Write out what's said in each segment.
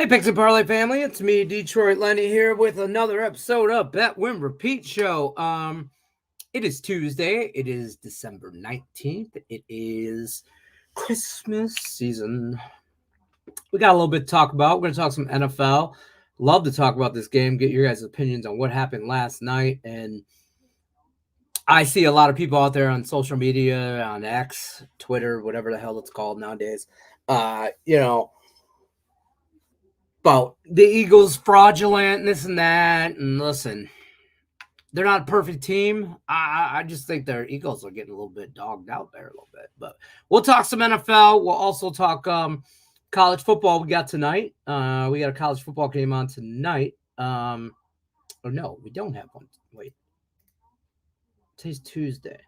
Hey, Picks Parlay family, it's me, Detroit Lenny, here with another episode of Bet Win Repeat Show. It is Tuesday. It is December 19th. It is Christmas season. We got a little bit to talk about. We're going to talk some NFL. Love to talk about this game, get your guys' opinions on what happened last night. And I see a lot of people out there on social media, on X, Twitter, whatever the hell it's called nowadays, about the Eagles fraudulent, this and that. And listen, they're not a perfect team. I just think their Eagles are getting a little bit dogged out there a little bit. But we'll talk some NFL. We'll also talk college football we got tonight. We got a college football game on tonight. Or no, we don't have one. Wait. Today's Tuesday.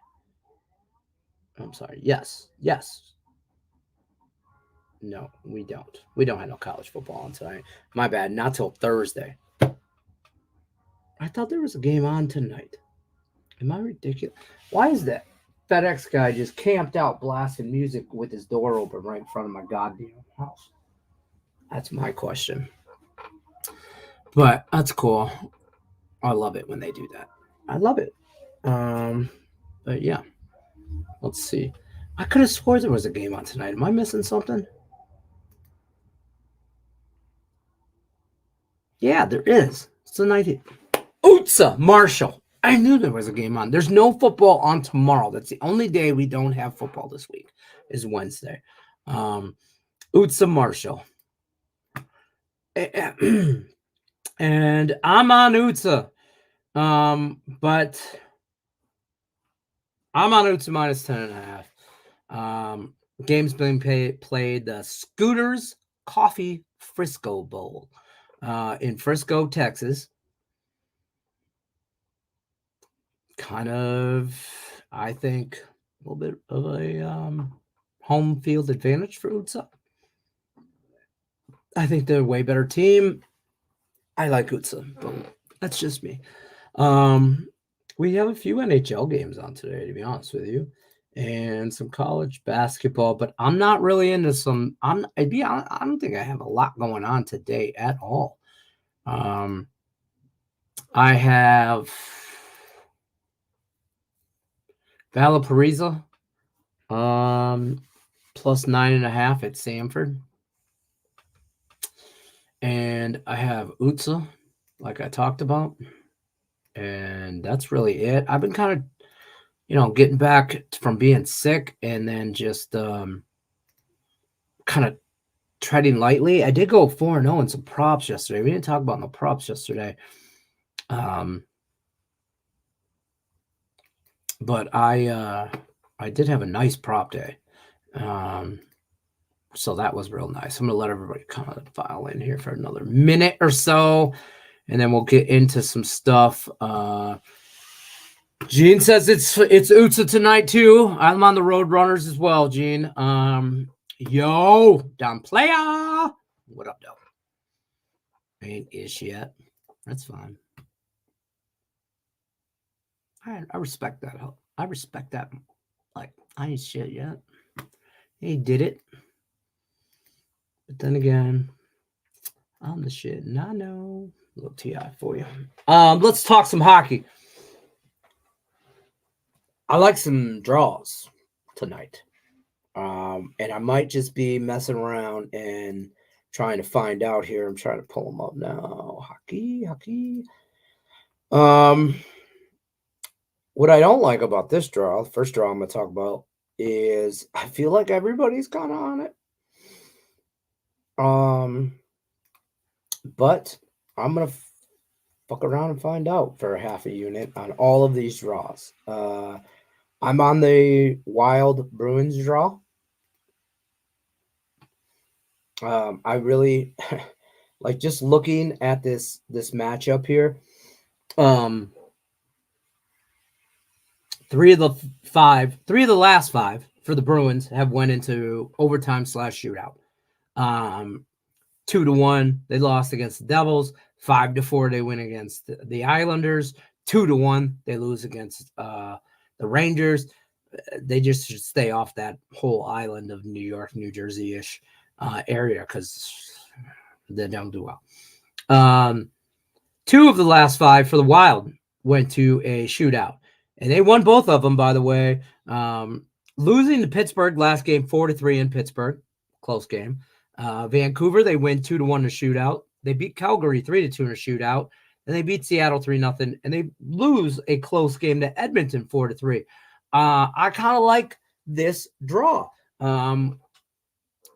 I'm sorry. Yes. No, we don't. We don't have no college football on tonight. My bad. Not till Thursday. I thought there was a game on tonight. Am I ridiculous? Why is that FedEx guy just camped out blasting music with his door open right in front of my goddamn house? That's my question. But that's cool. I love it when they do that. I love it. But yeah. Let's see. I could have swore there was a game on tonight. Am I missing something? Yeah, there is. It's the 19th. Utsa Marshall. I knew there was a game on. There's no football on tomorrow. That's the only day we don't have football this week is Wednesday. Utsa Marshall. And I'm on Utsa. But I'm on Utsa minus 10.5. Game's being played the Scooters Coffee Frisco Bowl in Frisco, Texas. Kind of, I think, a little bit of a home field advantage for Utsa. I think they're a way better team. I like Utsa, but that's just me. We have a few NHL games on today, to be honest with you, and some college basketball, but I'm not really into some. I don't think I have a lot going on today at all. I have Valparaiso, plus 9.5 at Samford. And I have Utsa, like I talked about. And that's really it. I've been kind of, getting back from being sick and then just kind of treading lightly. I did go 4-0 in some props yesterday. We didn't talk about the props yesterday. But I did have a nice prop day. So that was real nice. I'm going to let everybody kind of file in here for another minute or so, and then we'll get into some stuff. Gene says it's Utsa tonight, too. I'm on the Road Runners as well, Gene. Yo, down player. What up, though? Ain't ish yet. That's fine. I respect that. I respect that. Like, I ain't shit yet. He did it. But then again, I'm the shit, and I know. A little TI for you. Let's talk some hockey. I like some draws tonight. And I might just be messing around and trying to find out here. I'm trying to pull them up now. Hockey. What I don't like about this draw, the first draw I'm going to talk about, is I feel like everybody's kind of on it. But I'm going to fuck around and find out for a half a unit on all of these draws. I'm on the Wild Bruins draw. I really like just looking at this matchup here. Three of the last five for the Bruins have went into overtime / shootout. 2-1, they lost against the Devils. 5-4, they win against the Islanders. 2-1, they lose against the Rangers. They just should stay off that whole island of New York, New Jersey-ish area because They don't do well. 2 of the last 5 for the Wild went to a shootout, and they won both of them, by the way. Losing to Pittsburgh last game 4-3 in Pittsburgh, close game. Vancouver, they win 2-1 in a shootout. They beat Calgary 3-2 in a shootout, and they beat Seattle 3-0, and they lose a close game to Edmonton 4-3. I kind of like this draw.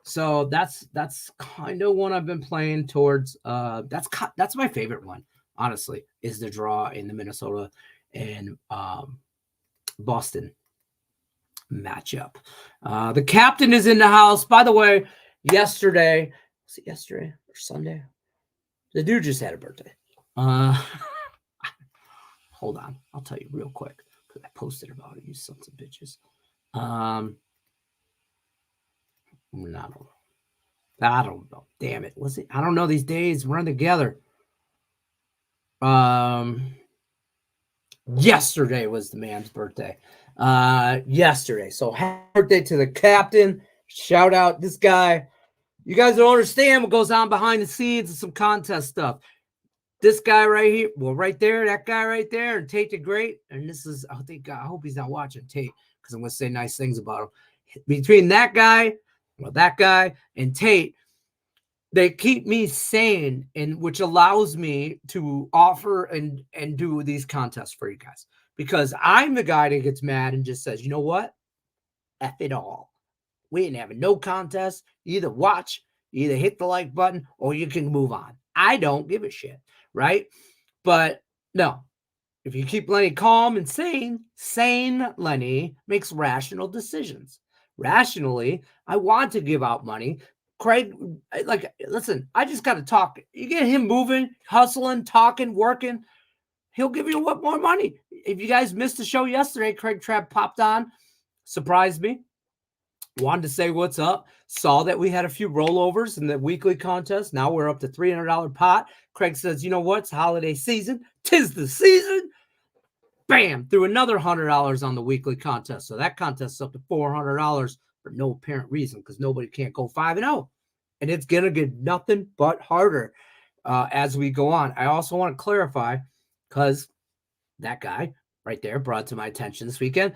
So that's kind of one I've been playing towards. That's my favorite one, honestly, is the draw in the Minnesota and Boston matchup. The captain is in the house. By the way, yesterday, was it yesterday or Sunday? The dude just had a birthday. Hold on, I'll tell you real quick because I posted about it. You sons of bitches. I don't know. Damn it. Was it? I don't know these days. Run together. Yesterday was the man's birthday. Yesterday. So happy birthday to the captain. Shout out this guy. You guys don't understand what goes on behind the scenes and some contest stuff. This guy right here, well, right there, that guy right there, and Tate did great. And this is, I hope he's not watching Tate because I'm going to say nice things about him. Between that guy, and Tate, they keep me sane, and which allows me to offer and do these contests for you guys, because I'm the guy that gets mad and just says, you know what? F it all. We ain't having no contest. You either watch, you either hit the like button, or you can move on. I don't give a shit, right? But no, if you keep Lenny calm and sane Lenny makes rational decisions. Rationally, I want to give out money. Craig, listen, I just got to talk. You get him moving, hustling, talking, working, he'll give you more money. If you guys missed the show yesterday, Craig Trapp popped on, surprised me, wanted to say what's up, saw that we had a few rollovers in the weekly contest. Now we're up to $300 pot. Craig says, you know what? It's holiday season. 'Tis the season. Bam, threw another $100 on the weekly contest. So that contest is up to $400 for no apparent reason, because nobody can't go 5-0. And it's going to get nothing but harder as we go on. I also want to clarify, because that guy right there brought to my attention this weekend.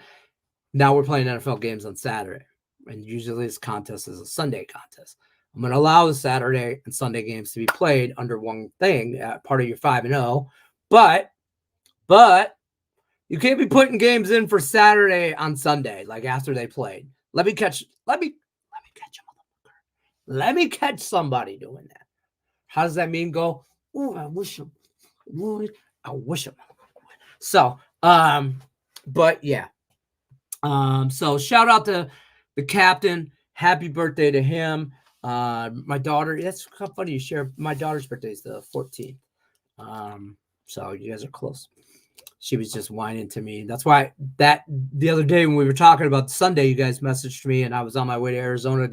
Now we're playing NFL games on Saturday. And usually this contest is a Sunday contest. I'm going to allow the Saturday and Sunday games to be played under one thing, part of your 5-0. But you can't be putting games in for Saturday on Sunday, like after they played. Let me catch a motherfucker. Let me catch somebody doing that. How does that mean go? Oh, I wish him would. I wish him would. So, but yeah. So shout out to the captain. Happy birthday to him. My daughter, that's kind of funny you share. My daughter's birthday is the 14th. So you guys are close. She was just whining to me. That's why that the other day when we were talking about Sunday, you guys messaged me and I was on my way to Arizona.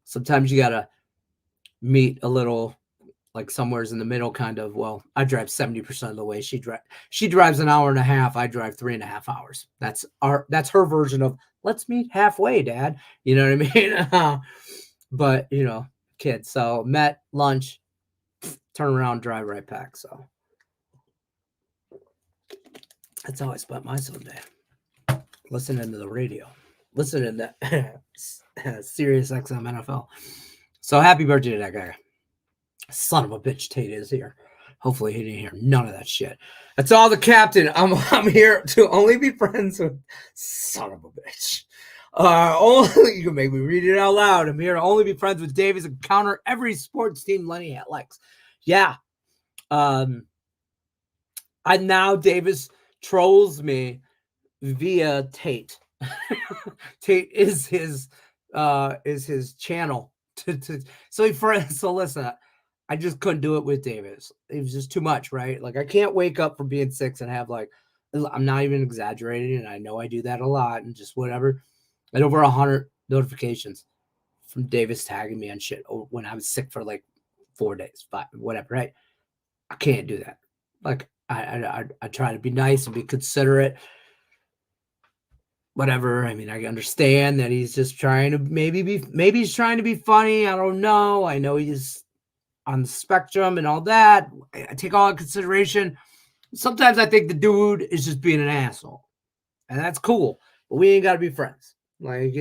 Sometimes you got to meet a little, like somewhere's in the middle kind of. Well, I drive 70% of the way. She drives an hour and a half. I drive 3.5 hours. That's her version of let's meet halfway, Dad. You know what I mean? But, kids. So met, lunch, turn around, drive right back. So that's how I spent my Sunday. Listening to the radio. Listening to Sirius XM NFL. So happy birthday to that guy. Son of a bitch, Tate is here. Hopefully he didn't hear none of that shit. That's all the captain. I'm here to only be friends with son of a bitch. You can make me read it out loud. I'm here to only be friends with Davis and counter every sports team Lenny likes. Yeah. Davis trolls me via Tate. Tate is his channel. So listen, I just couldn't do it with Davis. It was just too much, right? Like I can't wake up from being sick and have I'm not even exaggerating, and I know I do that a lot, and just whatever. And over 100 notifications from Davis tagging me on shit when I was sick for 4 days, 5, whatever, right? I can't do that. I try to be nice and be considerate. Whatever. I mean, I understand that he's just trying to maybe he's trying to be funny. I don't know. I know he's on the spectrum and all that. I take all in consideration. Sometimes I think the dude is just being an asshole. And that's cool. But we ain't got to be friends. Like,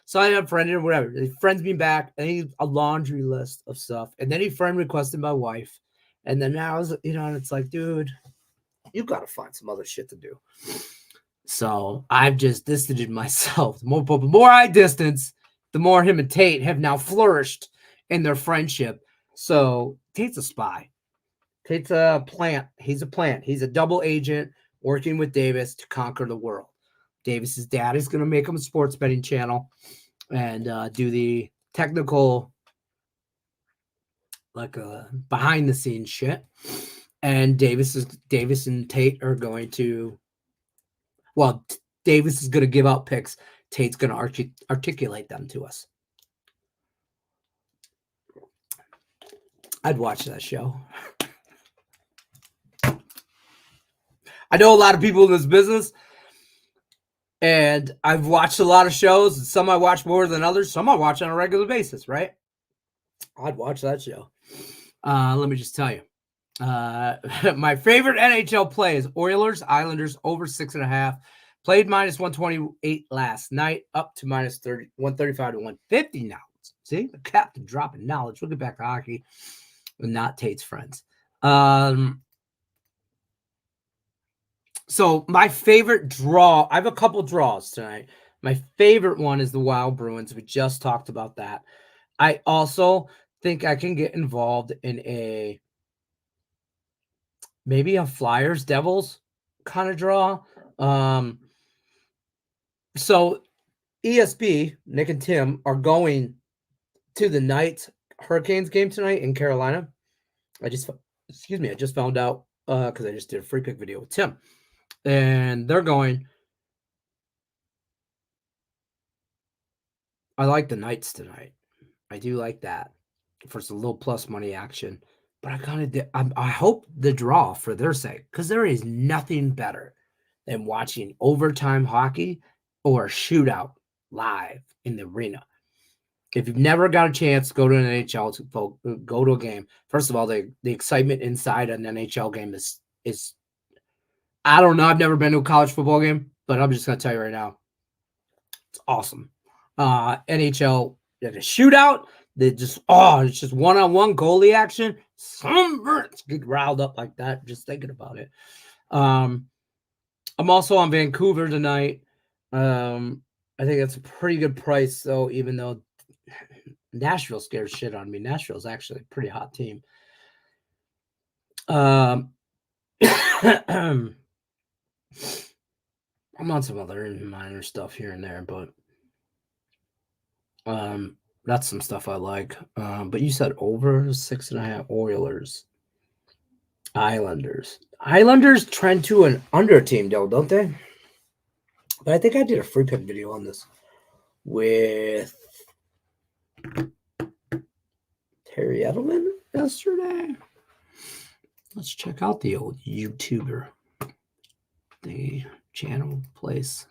So I unfriended or whatever. He friends me back. And he's a laundry list of stuff. And then he friend requested my wife. And then now, and it's like, dude, you got to find some other shit to do. So I've just distanced myself. The more I distance, the more him and Tate have now flourished in their friendship. So Tate's a spy. Tate's a plant. He's a plant. He's a double agent working with Davis to conquer the world. Davis's dad is going to make him a sports betting channel and do the technical, like behind the scenes shit. And Davis and Tate are going to, Davis is going to give out picks. Tate's going to articulate them to us. I'd watch that show. I know a lot of people in this business, and I've watched a lot of shows. And some I watch more than others. Some I watch on a regular basis, right? I'd watch that show. Let me just tell you. My favorite NHL play is Oilers, Islanders over 6.5. Played minus 128 last night, up to minus 135 to 150 now. See, the captain dropping knowledge. We'll get back to hockey, but not Tate's friends. So my favorite draw, I have a couple draws tonight. My favorite one is the Wild Bruins. We just talked about that. I also think I can get involved in maybe a Flyers Devils kind of draw. So ESB, Nick and Tim, are going to the Knights Hurricanes game tonight in Carolina. I just found out because I just did a free pick video with Tim. And they're going. I like the Knights tonight. I do like that for some little plus money action. But I hope the draw for their sake, because there is nothing better than watching overtime hockey or a shootout live in the arena. If you've never got a chance, go to an NHL, go to a game. First of all, the excitement inside an NHL game is I don't know. I've never been to a college football game, but I'm just going to tell you right now, it's awesome. NHL, a shootout. It's just one-on-one goalie action. Sunburns get riled up like that just thinking about it. I'm also on Vancouver tonight. I think that's a pretty good price, though, even though Nashville scares shit on me. Nashville's actually a pretty hot team. I'm on some other minor stuff here and there, but that's some stuff I like. But you said over 6.5 Oilers. Islanders. Islanders trend to an under team, though, don't they? But I think I did a free pick video on this with Terry Edelman yesterday. Let's check out the old YouTuber. The channel place,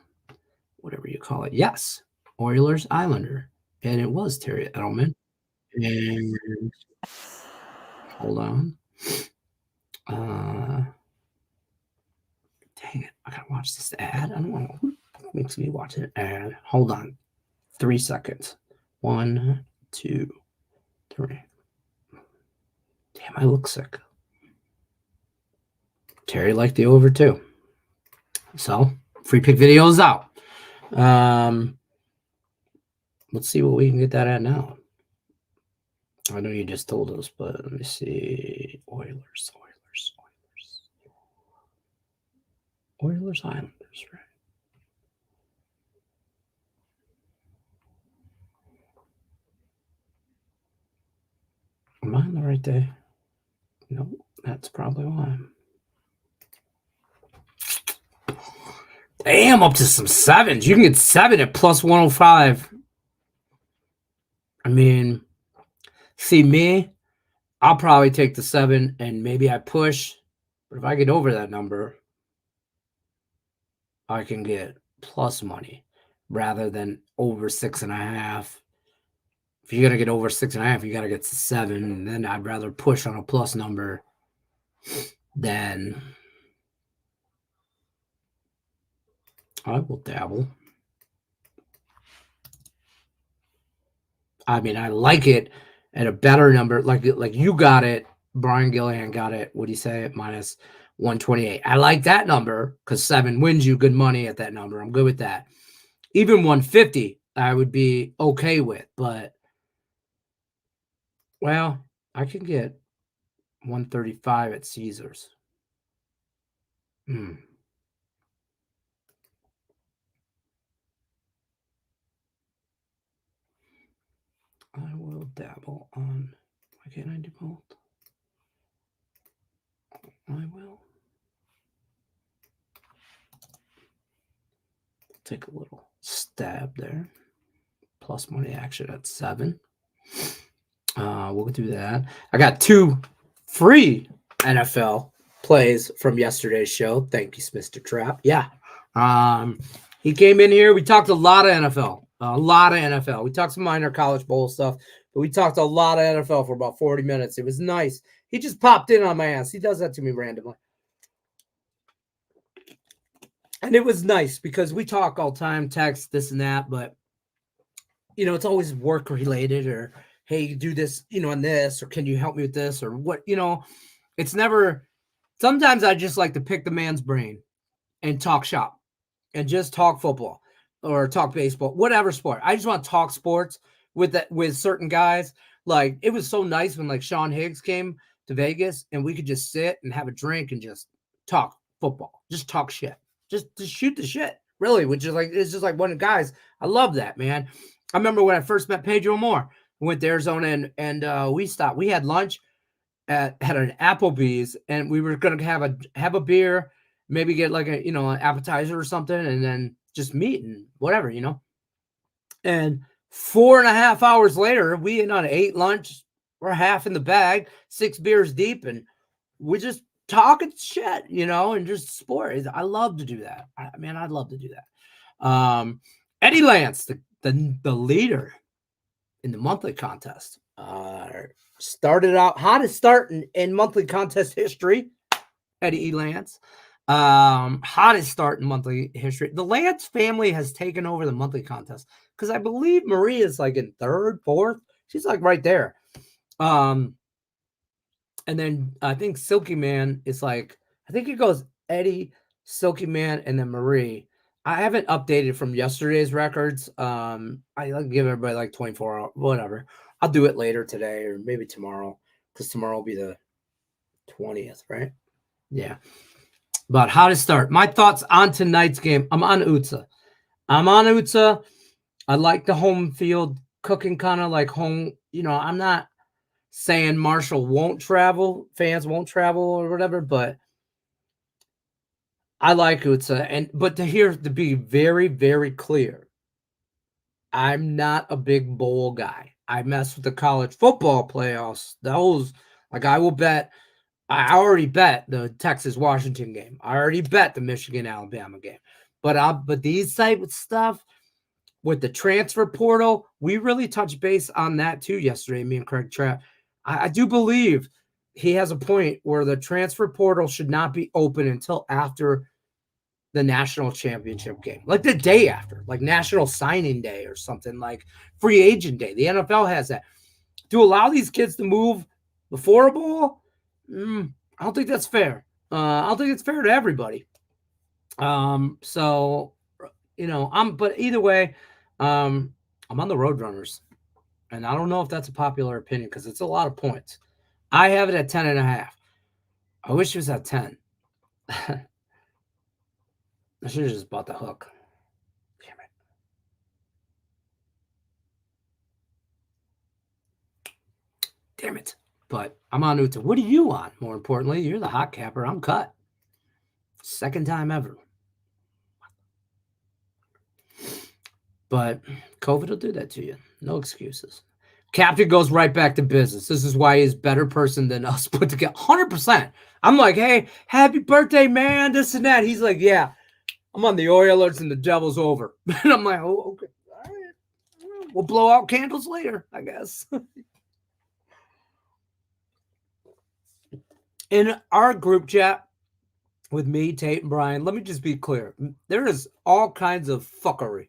whatever you call it. Yes, Oilers Islander. And it was Terry Edelman. And hold on. Dang it. I gotta watch this ad. I don't know who makes me watch an ad. Hold on. 3 seconds. 1, 2, 3. Damn, I look sick. Terry liked the over too. So, free pick video is out. Let's see what we can get that at now. I know you just told us, but let me see. Oilers, Islanders, right? Am I on the right day? No, that's probably why. Damn, up to some 7s. You can get 7 at plus 105. I mean, see me, I'll probably take the 7 and maybe I push. But if I get over that number, I can get plus money rather than over 6.5 if you're going to get over 6.5, you got to get to 7. And then I'd rather push on a plus number than I will dabble. I mean, I like it at a better number. Like you got it. Brian Gillihan got it. What do you say? At minus 128. I like that number because 7 wins you good money at that number. I'm good with that. Even 150, I would be okay with. But, well, I can get 135 at Caesars. I will dabble on. Why can't I do both? I will. Take a little stab there. Plus money action at 7. We'll do that. I got 2 free NFL plays from yesterday's show. Thank you, Mr. Trap. Yeah. He came in here. We talked a lot of NFL. We talked some minor college bowl stuff, but we talked a lot of NFL for about 40 minutes. It was nice. He just popped in on my ass. He does that to me randomly. And it was nice because we talk all the time, text, this and that, but, it's always work related or, hey, you do this, on this, or can you help me with this, or what, it's never, sometimes I just like to pick the man's brain and talk shop and just talk football or talk baseball, whatever sport. I just want to talk sports with certain guys. Like, it was so nice when like Sean Higgs came to Vegas and we could just sit and have a drink and just talk football, just talk shit. Just shoot the shit, really, which is like, it's just like one of the guys. I love that, man. I remember when I first met Pedro Moore, we went to Arizona and we stopped. We had lunch at an Applebee's and we were going to have a beer, maybe get like an appetizer or something, and then just meet and whatever, And 4.5 hours later, we ate lunch. We're half in the bag, 6 beers deep, and we just talking shit, and just sport. I love to do that. I'd love to do that. Eddie Lance, the leader in the monthly contest, started out hottest start in monthly contest history. Eddie Lance, hottest start in monthly history. The Lance family has taken over the monthly contest because I believe Maria's like in 3rd, 4th. She's like right there. And then I think Silky Man is like, I think it goes Eddie, Silky Man, and then Marie. I haven't updated from yesterday's records. I like give everybody like 24 hours, whatever. I'll do it later today or maybe tomorrow because tomorrow will be the 20th, right? Yeah. But how to start. My thoughts on tonight's game. I'm on UTSA. I like the home field cooking kind of like home. I'm not saying Marshall won't travel, fans won't travel or whatever, but I like UTSA. But to be very, very clear, I'm not a big bowl guy. I mess with the college football playoffs. Those, like I already bet the Texas-Washington game. I already bet the Michigan-Alabama game. But these type of stuff with the transfer portal, we really touched base on that too yesterday, me and Craig Trapp. I do believe he has a point where the transfer portal should not be open until after the national championship game, like the day after, like National Signing Day or something, like free agent day. The NFL has that. To allow these kids to move before a bowl, I don't think that's fair. I don't think it's fair to everybody. But either way, I'm on the Roadrunners. And I don't know if that's a popular opinion because it's a lot of points. I have it at 10.5. I wish it was at 10. I should have just bought the hook. Damn it. But I'm on UTA. What are you on? More importantly, you're the hot capper. I'm cut. Second time ever. But COVID will do that to you. No excuses. Captain goes right back to business. This is why he's a better person than us put together. 100%. I'm like, hey, happy birthday, man, this and that. He's like, yeah, I'm on the Oilers and the Devil's over. And I'm like, oh, okay. All right. We'll blow out candles later, I guess. In our group chat with me, Tate, and Brian, let me just be clear. There is all kinds of fuckery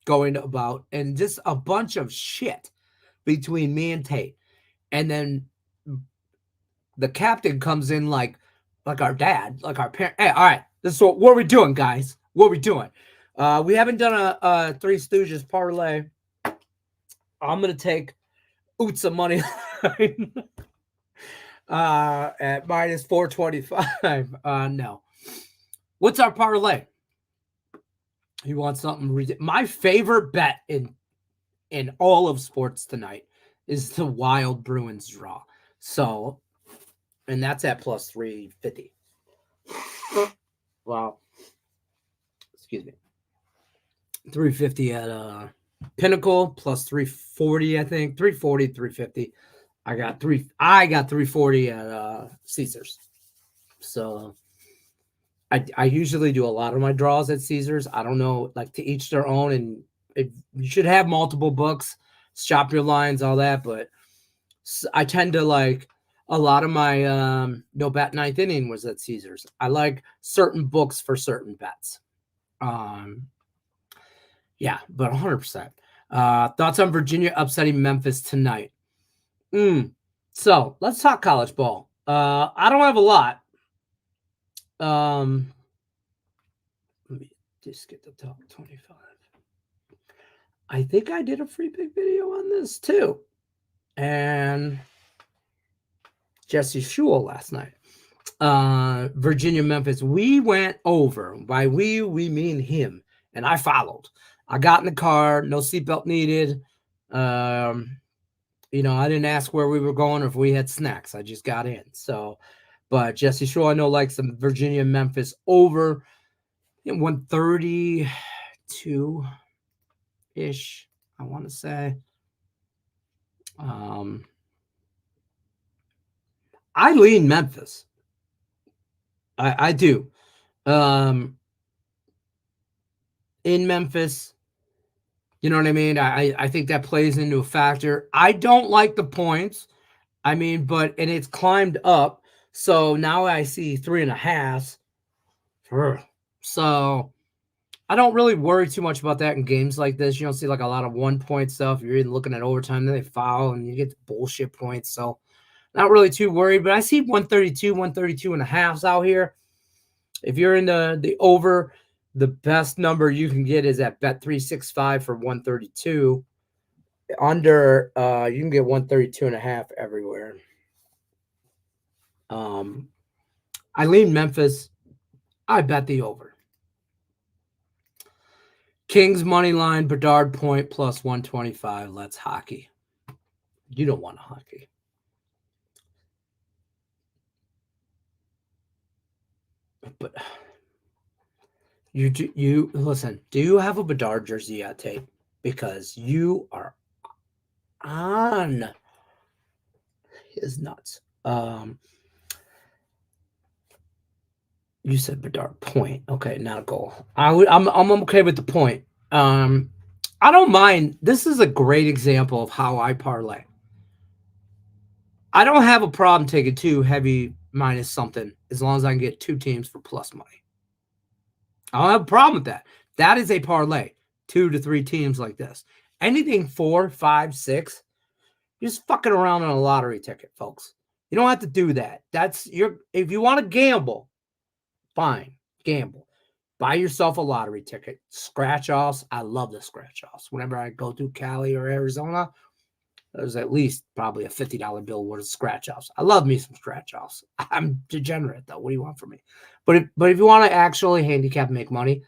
going about and just a bunch of shit between me and Tate. And then the captain comes in like our dad, like our parent. Hey, all right, this is what are we doing, guys? What are we doing? We haven't done a Three Stooges parlay. I'm gonna take Utsa money line at minus 425. No. What's our parlay? You want something? My favorite bet in all of sports tonight is the Wild Bruins draw. So, and that's at plus 350. Wow. Excuse me. 350 at Pinnacle, plus 340, I think. 340, 350. I got 340 at Caesars. So I usually do a lot of my draws at Caesars. I don't know, like to each their own, and you should have multiple books, shop your lines, all that, but I tend to like a lot of my no bet ninth inning was at Caesars. I like certain books for certain bets. Yeah, but 100%. Thoughts on Virginia upsetting Memphis tonight? So let's talk college ball. I don't have a lot. Let me just get the top 25. I think I did a free pick video on this too. And Jesse Shule last night. Virginia, Memphis. We went over. By we mean him. And I followed. I got in the car. No seatbelt needed. I didn't ask where we were going or if we had snacks. I just got in. So, but Jesse Shule, I know, likes some Virginia, Memphis over 132-ish, I want to say. I lean Memphis. I do. In Memphis, you know what I mean? I think that plays into a factor. I don't like the points. I mean, and it's climbed up. So now I see 3.5. So I don't really worry too much about that in games like this. You don't see like a lot of 1 point stuff. You're even looking at overtime, then they foul and you get the bullshit points. So not really too worried, but I see 132.5 out here. If you're in the over, the best number you can get is at Bet365 for 132. Under, you can get 132.5 everywhere. I lean Memphis. I bet the over. Kings money line, Bedard point plus 125. Let's hockey. You don't want a hockey. But you listen, do you have a Bedard jersey yet, Tate? Because you are on his nuts. You said Bedard point. Okay, not a goal. I'm okay with the point. I don't mind. This is a great example of how I parlay. I don't have a problem taking 2 heavy minus something as long as I can get 2 teams for plus money. I don't have a problem with that. That is a parlay. 2 to 3 teams like this. Anything 4, 5, 6, you're just fucking around on a lottery ticket, folks. You don't have to do that. If you want to gamble, fine, gamble. Buy yourself a lottery ticket. Scratch offs. I love the scratch offs. Whenever I go to Cali or Arizona, there's at least probably a $50 bill worth of scratch offs. I love me some scratch offs. I'm degenerate though. What do you want from me? But if you want to actually handicap and make money,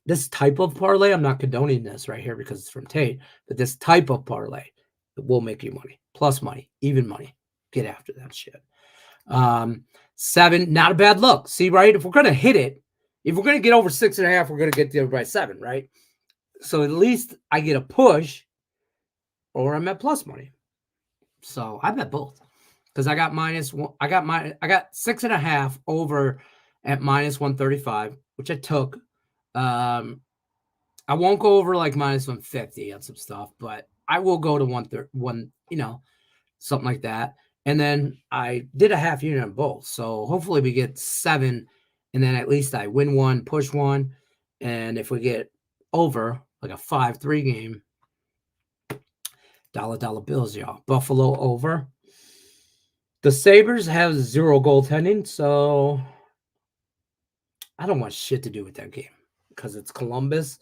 this type of parlay, I'm not condoning this right here because it's from Tate, but this type of parlay, it will make you money. Plus money, even money. Get after that shit. 7, not a bad look. See, right? If we're going to hit it, if we're going to get over 6.5, we're going to get there by 7, right? So at least I get a push or I'm at plus money. So I bet both because I got 6.5 over at minus 135, which I took. I won't go over like minus 150 on some stuff, but I will go to one, something like that. And then I did a half unit on both. So hopefully we get 7, and then at least I win one, push one. And if we get over like a 5-3 game, dollar bills, y'all. Buffalo over. The Sabres have 0 goaltending, so I don't want shit to do with that game because it's Columbus.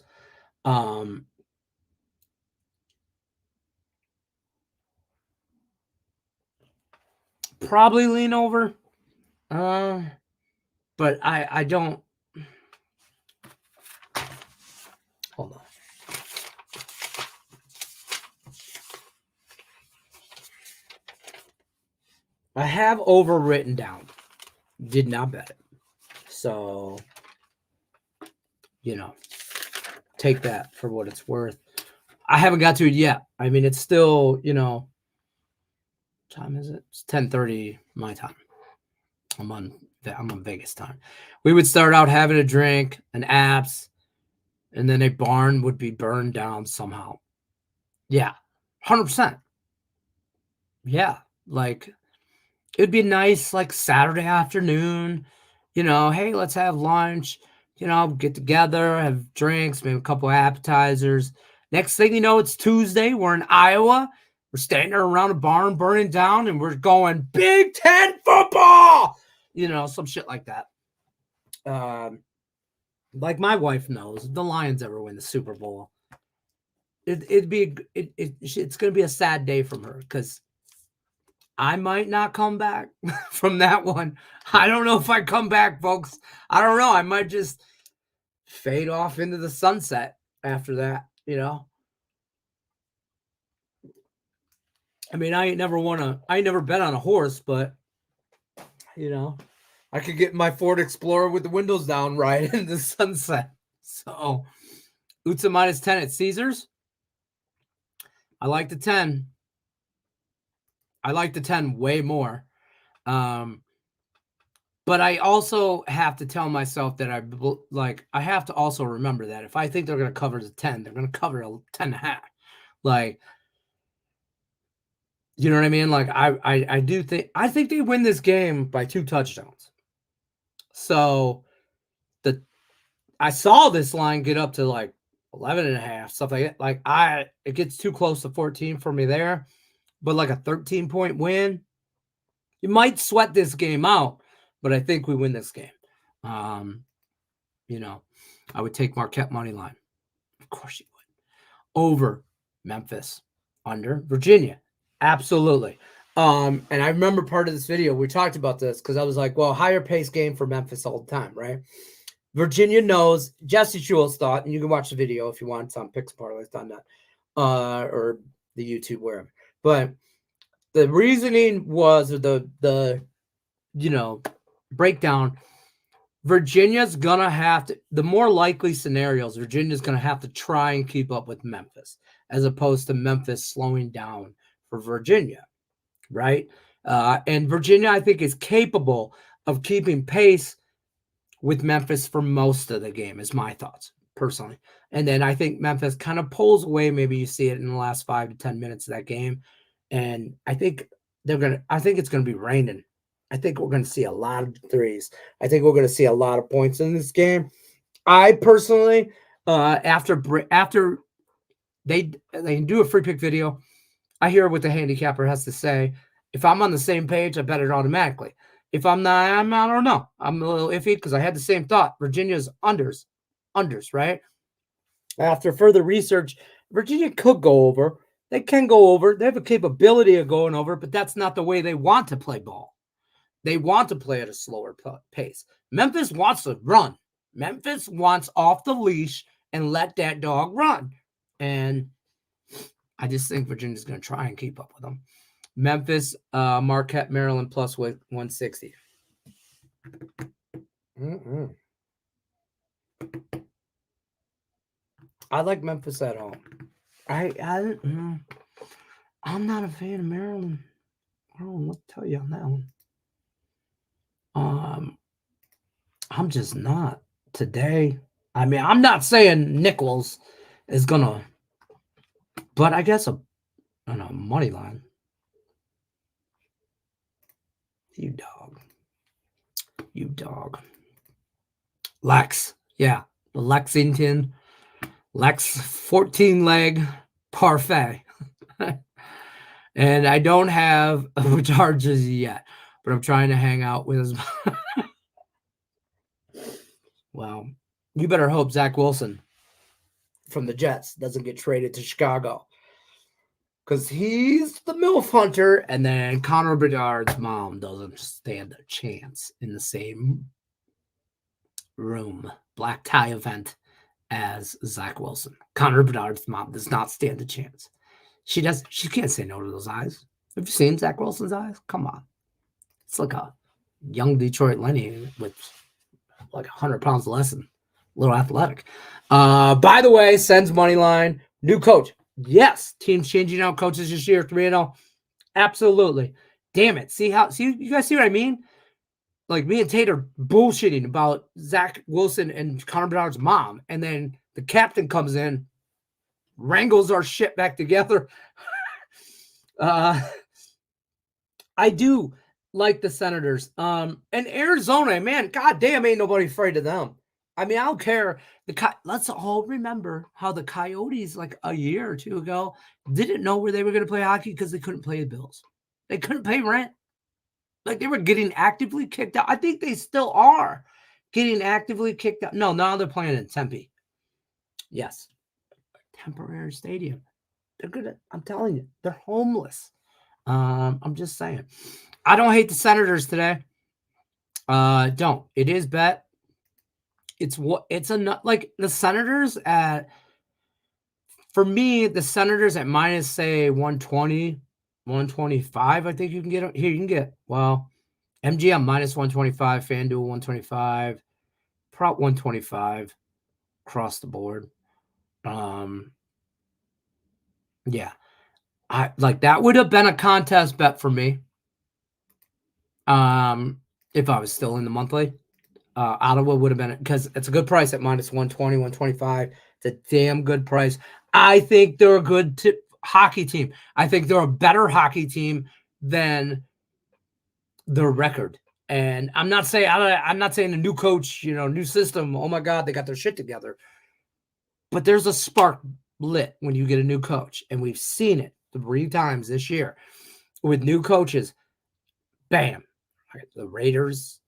Probably lean over. But I don't. Hold on. I have over written down. Did not bet it. So, take that for what it's worth. I haven't got to it yet. I mean, it's still, what time is it? It's 10:30 my time. I'm on Vegas time. We would start out having a drink, an apps, and then a barn would be burned down somehow. Yeah, 100%. Yeah, like it'd be nice, like Saturday afternoon. Hey, let's have lunch. Get together, have drinks, maybe a couple appetizers. Next thing you know, it's Tuesday. We're in Iowa. We're standing around a barn burning down, and we're going Big Ten football. Some shit like that. Like my wife knows, if the Lions ever win the Super Bowl, it's gonna be a sad day from her because I might not come back from that one. I don't know if I come back, folks. I don't know. I might just fade off into the sunset after that. I mean, I ain't never bet on a horse, but I could get my Ford Explorer with the windows down right in the sunset. So, Utsa minus 10 at Caesars. I like the 10. I like the 10 way more. But I also have to tell myself that I have to also remember that if I think they're going to cover the 10, they're going to cover a 10.5. Like, you know what I mean? Like I think they win this game by 2 touchdowns. So I saw this line get up to like 11.5, stuff like that. Like it gets too close to 14 for me there, but like a 13-point win, you might sweat this game out, but I think we win this game. I would take Marquette money line. Of course you would. Over Memphis, under Virginia. Absolutely. And I remember part of this video, we talked about this because I was like, well, higher pace game for Memphis all the time, right? Virginia knows, Jesse Schultz thought, and you can watch the video if you want. It's on Picks Parlays, or the YouTube, wherever. But the reasoning was the breakdown. Virginia's gonna have to, the more likely scenarios, Virginia's gonna have to try and keep up with Memphis, as opposed to Memphis slowing down for Virginia, right? And Virginia, I think, is capable of keeping pace with Memphis for most of the game, is my thoughts, personally. And then I think Memphis kind of pulls away. Maybe you see it in the last 5 to 10 minutes of that game. And I think it's going to be raining. I think we're going to see a lot of threes. I think we're going to see a lot of points in this game. I personally, after they do a free pick video, I hear what the handicapper has to say. If I'm on the same page, I bet it automatically. If I'm not, I don't know. I'm a little iffy because I had the same thought. Virginia's unders, right? After further research, Virginia could go over. They can go over. They have a capability of going over, but that's not the way they want to play ball. They want to play at a slower pace. Memphis wants to run. Memphis wants off the leash and let that dog run. And I just think Virginia's going to try and keep up with them. Memphis, Marquette, Maryland plus 160. I like Memphis at home. I'm not a fan of Maryland. I don't know what to tell you on that one. I'm just not today. I mean, I'm not saying Nichols is gonna, but I guess on a money line. You dog. You dog. Lex. Yeah. The Lexington. Lex 14 leg parfait. And I don't have charges yet, but I'm trying to hang out with his. Well, you better hope Zach Wilson from the Jets doesn't get traded to Chicago, because he's the MILF hunter, and then Connor Bedard's mom doesn't stand a chance in the same room, black tie event, as Zach Wilson. Connor Bedard's mom does not stand a chance. She can't say no to those eyes. Have you seen Zach Wilson's eyes? Come on. It's like a young Detroit Lenny with like 100 pounds less and a little athletic. By the way, Sens money line, new coach. Yes, team's changing out coaches this year, 3-0. Absolutely. Damn it. See you guys see what I mean? Like, me and Tate are bullshitting about Zach Wilson and Connor Bedard's mom, and then the captain comes in, wrangles our shit back together. I do like the Senators. And Arizona, man, goddamn, ain't nobody afraid of them. I mean, I don't care. Let's all remember how the Coyotes, like a year or two ago, didn't know where they were going to play hockey because they couldn't pay the bills. They couldn't pay rent. Like, they were getting actively kicked out. I think they still are getting actively kicked out. No, now they're playing in Tempe. Yes. Temporary stadium. They're good. I'm telling you, they're homeless. I'm just saying. I don't hate the Senators today. Don't. It is bet. It's like the Senators for me, the Senators at minus, say, 120, 125, I think you can get here. You can get, well, MGM minus 125, FanDuel 125, prop 125 across the board. Yeah. I like that would have been a contest bet for me. If I was still in the monthly. Ottawa would have been, because it's a good price at minus 120, 125. It's a damn good price. I think they're a good hockey team. I think they're a better hockey team than their record. And I'm not saying a new coach, new system. Oh my God, they got their shit together. But there's a spark lit when you get a new coach, and we've seen it 3 times this year with new coaches. Bam, the Raiders.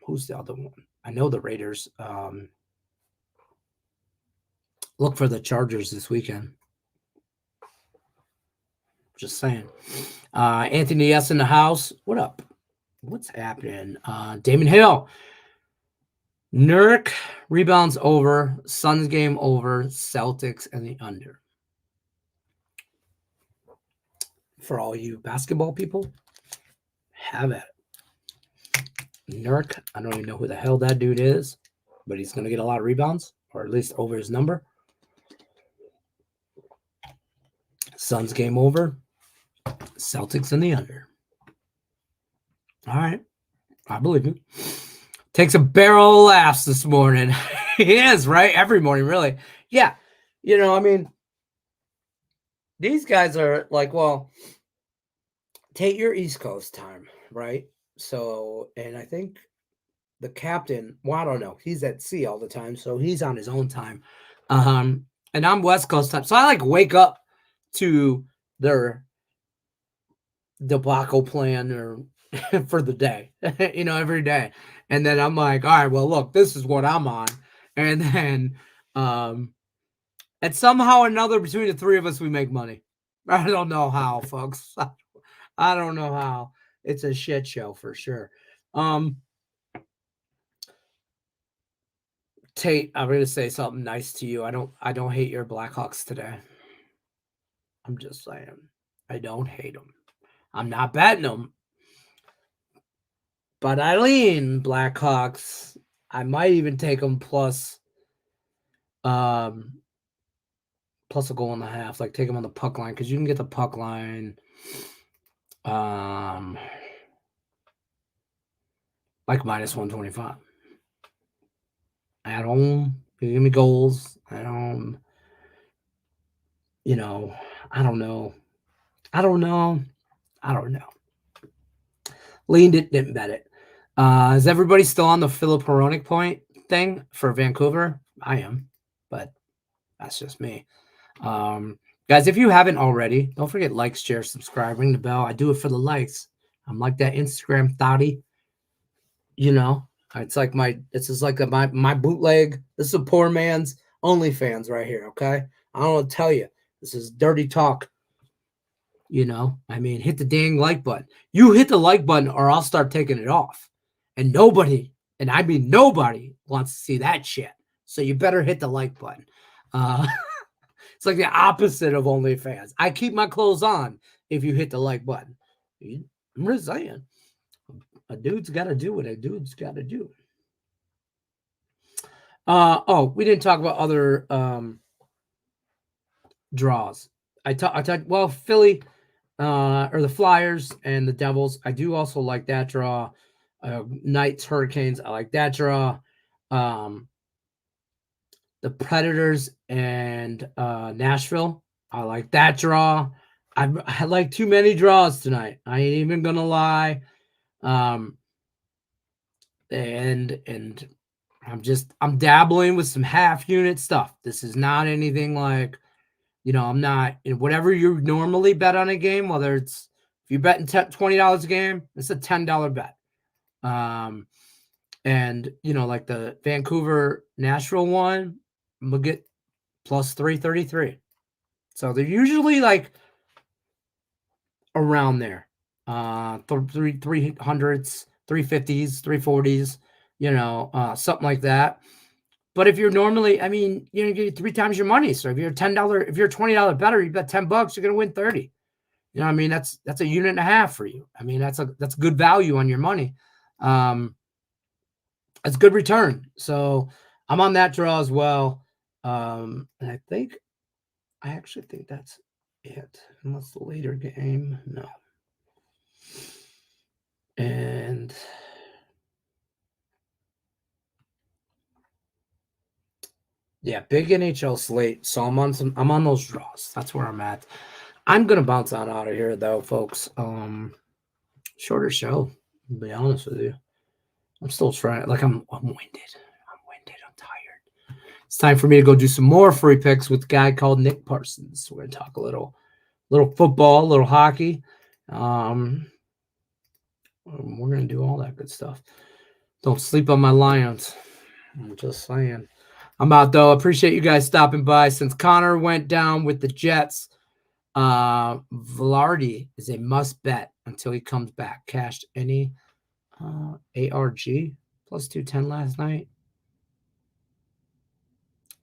Who's the other one? I know the Raiders. Look for the Chargers this weekend. Just saying. Anthony S. in the house. What up? What's happening? Damon Hill. Nurk rebounds over. Suns game over. Celtics and the under. For all you basketball people, have at it. Nurk, I don't even know who the hell that dude is, but he's going to get a lot of rebounds, or at least over his number. Suns game over. Celtics in the under. All right. I believe you. Takes a barrel of laughs this morning. He is, right? Every morning, really. Yeah. I mean, these guys are like, well, take your East Coast time, right? So, and I think the captain, well, I don't know. He's at sea all the time, so he's on his own time. And I'm West Coast time. So I wake up to their debacle plan or for the day, every day. And then I'm like, all right, well, look, this is what I'm on. And then and somehow or another between the 3 of us, we make money. I don't know how, folks. I don't know how. It's a shit show for sure. Tate, I'm going to say something nice to you. I don't hate your Blackhawks today. I'm just saying. I don't hate them. I'm not betting them. But I lean Blackhawks. I might even take them plus a goal and a half. Like, take them on the puck line, because you can get the puck line like minus 125. at home. Give me goals at home. You know, I don't know. I don't know. I don't know. Leaned it, didn't bet it. Is everybody still on the Philip Hronik point thing for Vancouver? I am, but that's just me. Guys, if you haven't already, don't forget like, share, subscribe, ring the bell. I do it for the likes. I'm like that Instagram thotty. You know, it's like this is like my bootleg. This is a poor man's OnlyFans right here. Okay, I don't want to tell you. This is dirty talk. You know, I mean, hit the dang like button. You hit the like button, or I'll start taking it off. And nobody, and I mean nobody, wants to see that shit. So you better hit the like button. It's like the opposite of OnlyFans. I keep my clothes on if you hit the like button. I'm just saying. A dude's got to do what a dude's got to do. We didn't talk about other draws. I talked, well, Philly or the Flyers and the Devils. I do also like that draw. Knights, Hurricanes. I like that draw. The Predators and Nashville. I like that draw. I like too many draws tonight. I ain't even gonna lie. And I'm dabbling with some half unit stuff. This is not anything like, I'm not in whatever you normally bet on a game, whether it's if you're betting $20 a game, it's a $10 bet. And like the Vancouver Nashville one, I'm gonna get plus 333. So they're usually like around there. 300s, 350s, 340s, something like that. But if you're normally, you get 3 times your money. So if you're if you're a $20 better, you bet $10, you're gonna win 30. That's a unit and a half for you. That's good value on your money. It's good return. So I'm on that draw as well. And I actually think that's it. Unless the later game, no. And yeah, big NHL slate. So I'm on those draws. That's where I'm at. I'm gonna bounce on out of here though, folks. Shorter show, to be honest with you. I'm still trying. Like I'm winded. I'm tired. It's time for me to go do some more free picks with a guy called Nick Parsons. We're gonna talk a little football, a little hockey. We're gonna do all that good stuff. Don't sleep on my Lions. I'm just saying. I'm out though. Appreciate you guys stopping by. Since Connor went down with the Jets, Velarde is a must bet until he comes back. Cashed any ARG plus 210 last night.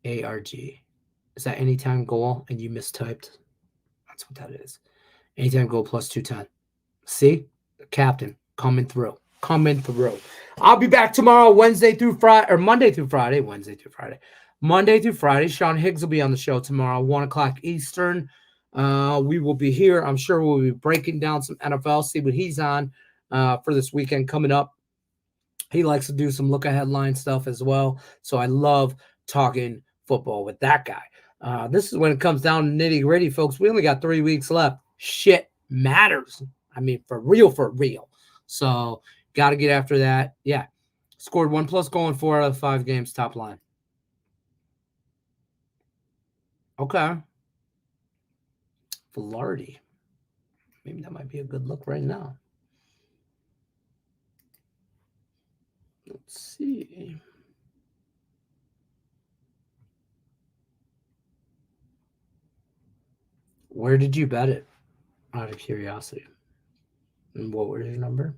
ARG. Is that anytime goal and you mistyped? That's what that is. Anytime goal plus 210. See? The captain coming through. I'll be back tomorrow, Monday through Friday. Sean Higgs will be on the show tomorrow, 1 o'clock Eastern. We will be here. I'm sure we'll be breaking down some NFL, see what he's on for this weekend coming up. He likes to do some look-ahead line stuff as well. So I love talking football with that guy. This is when it comes down to nitty-gritty, folks. We only got 3 weeks left. Shit matters. For real. So got to get after that. Yeah. Scored 1+ goal in 4 out of 5 games, top line. Okay. Velarde. Maybe that might be a good look right now. Let's see. Where did you bet it? Out of curiosity. And what was your number?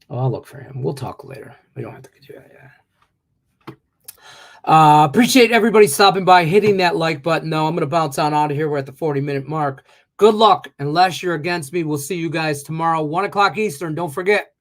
Oh, I'll look for him. We'll talk later. We don't have to do that yet. Appreciate everybody stopping by, hitting that like button, though. I'm going to bounce on out of here. We're at the 40-minute mark. Good luck. Unless you're against me, we'll see you guys tomorrow, 1 o'clock Eastern. Don't forget.